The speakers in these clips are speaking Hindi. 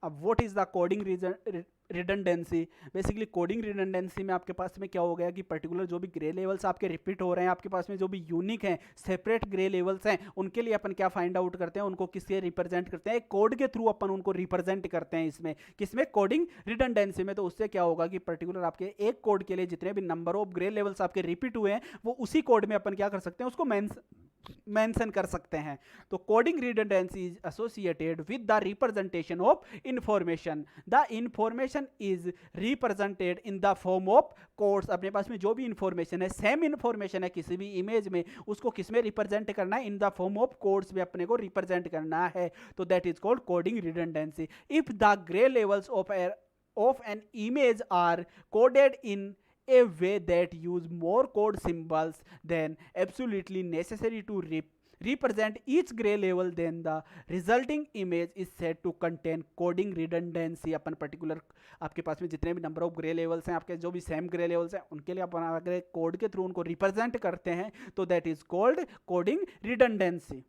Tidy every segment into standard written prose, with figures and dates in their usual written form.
अब what is the coding redundancy, basically coding redundancy में आपके पास में क्या हो गया कि पर्टिकुलर जो भी ग्रे लेवल्स आपके रिपीट हो रहे हैं, आपके पास में जो भी यूनिक हैं सेपरेट ग्रे लेवल्स हैं, उनके लिए अपन क्या फाइंड आउट करते हैं, उनको किससे रिप्रेजेंट करते हैं, एक कोड के थ्रू अपन उनको रिप्रेजेंट करते हैं इसमें, किसमें, कोडिंग रिडंडेंसी में। तो उससे क्या होगा कि पर्टिकुलर आपके एक कोड के लिए जितने भी नंबर ऑफ ग्रे लेवल्स आपके रिपीट हुए हैं वो उसी कोड में अपन क्या कर सकते हैं, उसको मेंशन कर सकते हैं। तो coding redundancy is associated with the representation of information, the information is represented in the form of codes. अपने पास में जो भी इंफॉर्मेशन है, सेम इंफॉर्मेशन है किसी भी इमेज में, उसको किस में रिप्रेजेंट करना है, in the form of codes में अपने को रिप्रेजेंट करना है। तो that is called coding redundancy. If the grey levels of an image are coded in a way that use more code symbols than absolutely necessary to represent each gray level, then the resulting image is said to contain coding redundancy। Upon particular आपके पास में जितने भी नंबर ऑफ ग्रे लेवल्स हैं, आपके जो भी सेम ग्रे लेवल्स हैं, उनके लिए अपन अगर कोड के थ्रू उनको रिप्रेजेंट करते हैं तो that is called coding redundancy.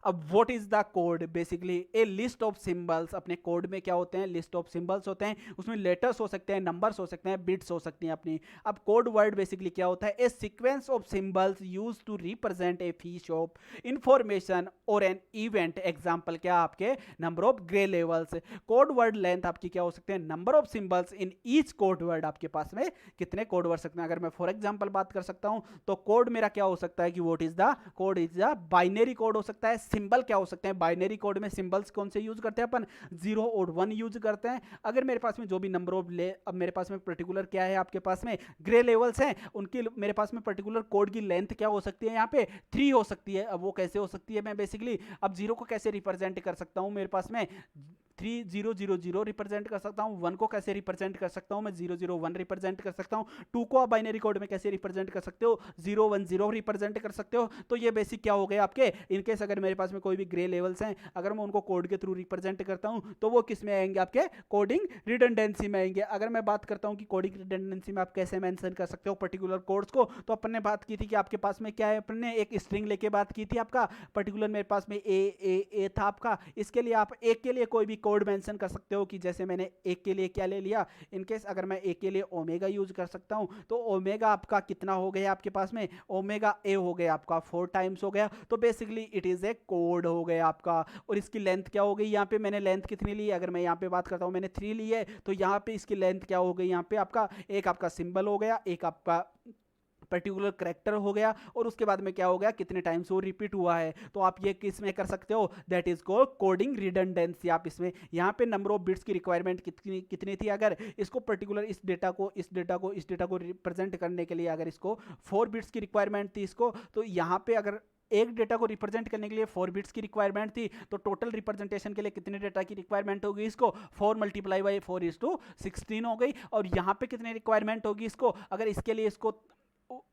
अब what is the code, basically a list of symbols. अपने कोड में क्या होते हैं, लिस्ट ऑफ सिंबल्स होते हैं, उसमें लेटर्स हो सकते हैं, नंबर्स हो सकते हैं, बिट्स हो सकती हैं अपनी। अब कोड वर्ड बेसिकली क्या होता है, a sequence of symbols use to represent a feature of information और एन इवेंट। एग्जांपल क्या आपके number of grey levels. Code word length आपकी क्या हो सकते हैं, number of symbols in each code word. आपके पास में कितने कोड वर्ड सकते हैं, अगर मैं फॉर एग्जांपल बात कर सकता हूं तो कोड मेरा क्या हो सकता है कि what is the code, is the binary code हो सकता है। सिंबल क्या हो सकते हैं, बाइनरी कोड में सिंबल्स कौन से यूज करते हैं अपन, 0 और 1 यूज करते हैं। अगर मेरे पास में जो भी नंबर ऑफ अब मेरे पास में पर्टिकुलर क्या है, आपके पास में ग्रे लेवल्स हैं, उनकी मेरे पास में पर्टिकुलर कोड की लेंथ क्या हो सकती है, यहाँ पे 3 हो सकती है। अब वो कैसे हो सकती है, मैं बेसिकली अब 0 को कैसे रिप्रेजेंट कर सकता हूँ, मेरे पास में 3000 रिप्रेजेंट कर सकता हूँ। 1 को कैसे रिप्रेजेंट कर सकता हूँ मैं, 001 रिप्रेजेंट कर सकता हूँ। 2 को आप बाइनरी कोड में कैसे रिप्रेजेंट कर सकते हो, 010 रिप्रेजेंट कर सकते हो। तो ये बेसिक क्या हो गए आपके, इनकेस अगर मेरे पास में कोई भी ग्रे लेवल्स हैं, अगर मैं उनको कोड के थ्रू रिप्रेजेंट करता हूँ तो वो किस में आएंगे, आपके कोडिंग रिडंडेंसी में आएंगे। अगर मैं बात करता हूँ कि कोडिंग रिडंडेंसी में आप कैसे मेंशन कर सकते हो पर्टिकुलर कोड्स को, तो अपन ने बात की थी कि आपके पास में क्या है, अपन ने एक स्ट्रिंग लेके बात की थी। आपका पर्टिकुलर मेरे पास में ए था आपका, इसके लिए आप एक के लिए कोई भी कोड मेंशन कर सकते हो कि जैसे मैंने एक के लिए क्या ले लिया, इनकेस अगर मैं एक के लिए ओमेगा यूज कर सकता हूं तो ओमेगा आपका कितना हो गया, आपके पास में ओमेगा ए हो गया आपका 4 टाइम्स हो गया। तो basically it is a code हो गया आपका। और इसकी लेंथ क्या हो गई, यहाँ पे मैंने लेंथ कितनी ली है, अगर मैं यहाँ पे बात करता हूँ मैंने 3 ली है, तो यहाँ पे इसकी लेंथ क्या हो गई, यहाँ पे आपका एक आपका सिंबल हो गया, एक आपका पर्टिकुलर करेक्टर हो गया, और उसके बाद में क्या हो गया, कितने टाइम्स वो रिपीट हुआ है। तो आप ये किस में कर सकते हो, that is called coding redundancy. आप इसमें यहाँ पे नंबर ऑफ बिट्स की रिक्वायरमेंट कितनी कितनी थी, अगर इसको पर्टिकुलर इस डेटा को रिप्रेजेंट करने के लिए अगर इसको 4 बिट्स की रिक्वायरमेंट थी इसको, तो यहाँ पे अगर एक डेटा को रिप्रेजेंट करने के लिए 4 बिट्स की रिक्वायरमेंट थी, तो टोटल रिप्रेजेंटेशन के लिए कितने डेटा की रिक्वायरमेंट होगी इसको, 4 मल्टीप्लाई बाई 4:16 हो गई। और यहाँ पे कितनी रिक्वायरमेंट होगी इसको, अगर इसके लिए इसको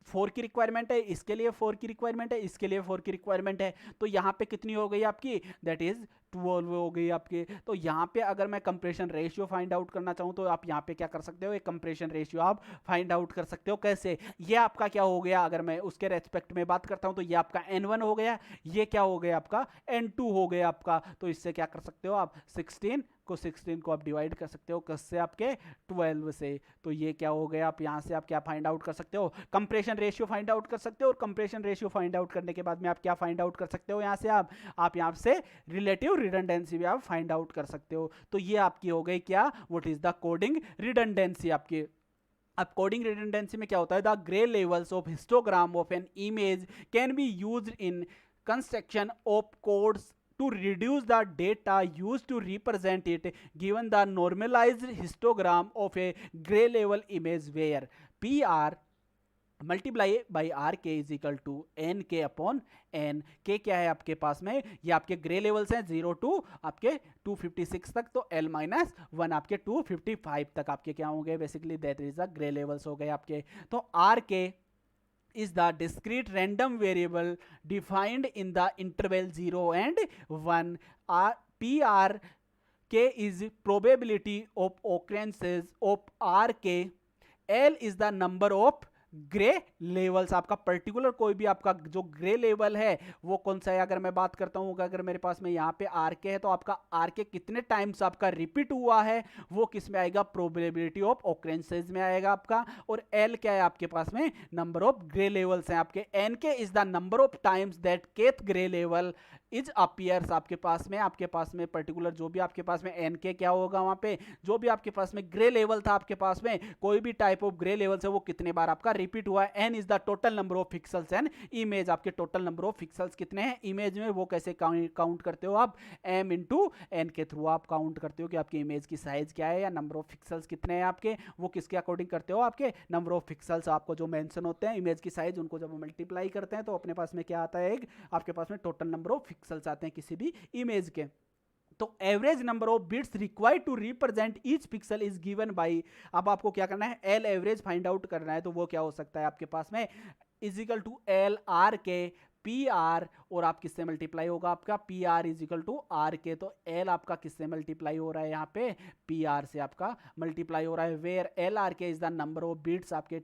4 की रिक्वायरमेंट है, इसके लिए 4 की रिक्वायरमेंट है, इसके लिए 4 की रिक्वायरमेंट है, तो यहाँ पे कितनी हो गई आपकी, दैट इज 12 हो गई आपके। तो यहाँ पे अगर मैं कंप्रेशन रेशियो फाइंड आउट करना चाहूँ तो आप यहाँ पे क्या कर सकते हो, एक कंप्रेशन रेशियो आप फाइंड आउट कर सकते हो। कैसे, ये आपका क्या हो गया, अगर मैं उसके रेस्पेक्ट में बात करता हूँ तो ये आपका n1 हो गया, ये क्या हो गया आपका n2 हो गया आपका। तो इससे क्या कर सकते हो आप, 16 को आप डिवाइड कर सकते हो किससे, आपके 12 से। तो ये क्या हो गया, आप यहाँ से आप क्या फाइंड आउट कर सकते हो, कंप्रेशन रेशियो फाइंड आउट कर सकते हो। और कंप्रेशन रेशियो फाइंड आउट करने के बाद में आप क्या फाइंड आउट कर सकते हो, यहाँ से आप यहाँ से रिलेटिव रिडंडेंसी भी आप फाइंड आउट कर सकते हो। तो ये आपकी हो गई क्या, what is the coding redundancy आपकी। अब कोडिंग रिडंडेंसी में क्या होता है, the grey levels of histogram of an image can be used in construction of codes to reduce the data used to represent it, given the normalized histogram of a gray level image where PR multiply by R K is equal to N K upon N. K क्या है आपके पास में, ये आपके ग्रे लेवल्स हैं 0 टू आपके 256 तक, तो L माइनस 1 आपके 255 तक आपके क्या होंगे, basically that is the grey levels हो गए आपके। तो आर के is the discrete random variable defined in the interval 0 and 1. PR K is probability of occurrences of RK. L is the number of grey levels, आपका पर्टिकुलर कोई भी आपका जो ग्रे लेवल है वो कौन सा है। अगर मैं बात करता हूँ, अगर मेरे पास में यहाँ पे आर के है तो आपका आर के कितने टाइम्स आपका रिपीट हुआ है वो किस में आएगा, प्रोबेबिलिटी ऑफ ऑकरेंसेस में आएगा आपका। और एल क्या है आपके पास में, नंबर ऑफ ग्रे लेवल्स हैं आपके। एन के is the number of times that kth grey level is appears आपके पास में पर्टिकुलर जो भी आपके पास में एन के क्या होगा, वहां पे जो भी आपके पास में ग्रे लेवल था आपके पास में, कोई भी टाइप ऑफ ग्रे लेवल से वो कितने बार आपका रिपीट हुआ है। N is the total number of pixels and image, आपके टोटल नंबर ऑफ पिक्सल्स कितने हैं इमेज में, वो कैसे काउंट करते हो आप, एम इंटू एन के थ्रू आप काउंट करते हो कि आपकी इमेज की साइज क्या है या नंबर ऑफ पिक्सल्स कितने हैं आपके, वो किसके अकॉर्डिंग करते हो, आपके नंबर ऑफ पिक्सल्स आपको जो मेंशन होते हैं इमेज की साइज, उनको जब मल्टीप्लाई करते हैं तो अपने पास में क्या आता है, एक आपके पास में टोटल नंबर ऑफ पिक्सल्स आते हैं किसी भी इमेज के। तो average number of bits required to represent each pixel is given by, अब आपको क्या करना है, एल एवरेज फाइंड आउट करना है। तो वो क्या हो सकता है आपके पास में, is equal to L R K P R, और आप किससे मल्टीप्लाई होगा आपका, P R is equal to R K. तो एल आपका किससे मल्टीप्लाई हो रहा है यहाँ पे, पी आर से आपका मल्टीप्लाई हो रहा है। Where L R K is the number of bits, आपके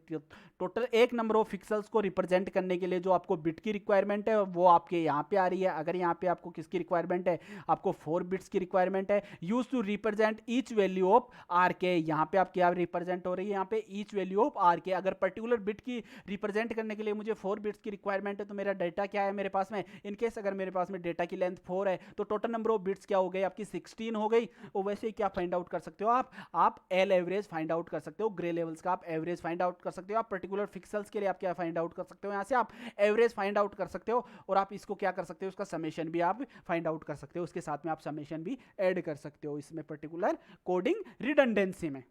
टोटल एक नंबर ऑफ पिक्सल्स को रिप्रेजेंट करने के लिए जो आपको बिट की रिक्वायरमेंट है वो आपके यहाँ पे आ रही है। अगर यहाँ पे आपको किसकी रिक्वायरमेंट है, आपको 4 बिट्स की रिक्वायरमेंट है। Use to represent each value of R K, यहाँ पे आप क्या रिप्रेजेंट हो रही है, यहाँ पे ईच वैल्यू ऑफ आर के। अगर पर्टिकुलर बिट की रिप्रेजेंट करने के लिए मुझे 4 बिट्स की रिक्वायरमेंट है तो मेरा डाटा क्या है मेरे पास में, इनकेस अगर मेरे पास में डेटा की लेंथ 4 है तो टोटल नंबर ऑफ बिट्स क्या हो गई आपकी, 16 हो गई। और वैसे ही क्या फाइंड आउट कर सकते हो आप एल एवरेज फाइंड आउट कर सकते हो, ग्रे लेवल्स का आप एवरेज फाइंड आउट कर सकते हो। आप पर्टिकुलर पिक्सल्स के लिए आप क्या फाइंड आउट कर सकते हो, यहाँ से आप एवरेज फाइंड आउट कर सकते हो। और आप इसको क्या कर सकते हो, उसका समेशन भी आप फाइंड आउट कर सकते हो, उसके साथ में आप समेशन भी ऐड कर सकते हो इसमें पर्टिकुलर कोडिंग रिडंडेंसी में।